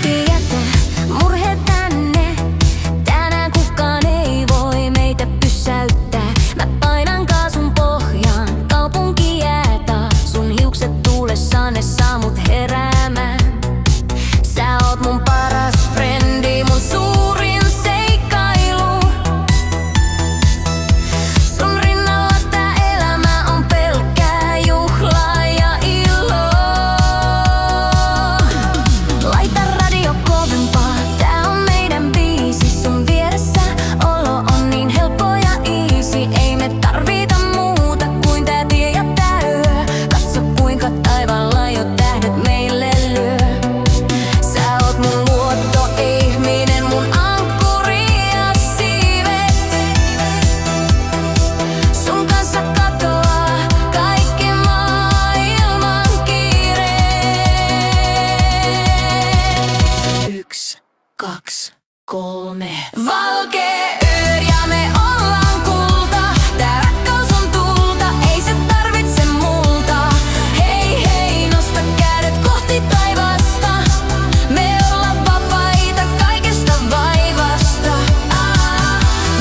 Jätä murhe tänne. Tänään kukaan ei voi meitä pysäyttää. Mä painan kaasun pohjaan, kaupunki jää taas. Sun hiukset tuulessa, ne saa mut heräämään. Sä oot mun paras frendi, mun suurin seikkailu. Sun rinnalla tää elämä on pelkkää juhlaa ja iloa. Laita radio kovempaa, tää on meidän biisi. Sun vieressä olo on niin helppo ja easy. Ei me tarvita muuta kuin tää tie ja tää yö. Katso kuinka taivaalla jo tähdet meille lyö. Sä oot mun luottoihminen, mun ankkuri ja siivet. Sun kanssa katoaa kaikki maailman kiireet. 1, 2, 3. Valkee yö ja me ollaan kulta. Tää rakkaus on tulta, ei se tarvitse multa. Hei hei, nosta kädet kohti taivasta. Me ollaan vapaita kaikesta vaivasta.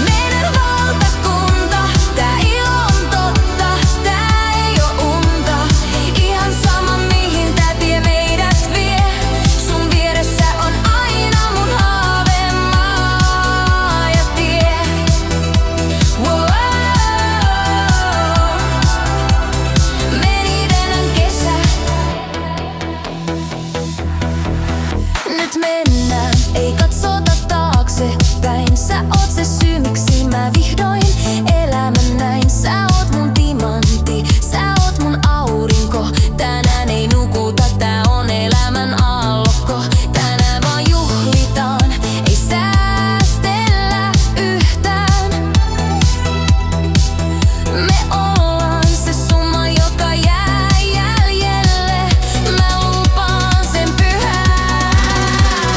Meidän valtakunta, tää ilo on totta, tää ei oo unta. Ihan sama mihin tää tie meidät vie. Sun vieressä on aina mun haavemaa ja tie. Wow. Meni tänään kesä. Nyt mennään, ei katsota taaksepäin. Sä oot se syy, miksi mä vihdoin elämän näin. Sä oot mun timantti, sä oot mun aurinko. Tänään ei nukuta, tää on elämän aallokko. Tänään vaan juhlitaan, ei säästellä yhtään. Me ollaan se summa, joka jää jäljelle. Mä lupaan sen pyhään.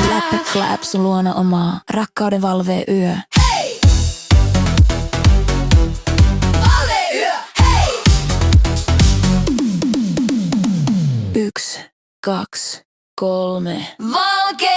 Läppä clap, sun luona omaa rakkauden valvee yö. Hei! Valvee yö, hei! 1, 2, 3. Valkee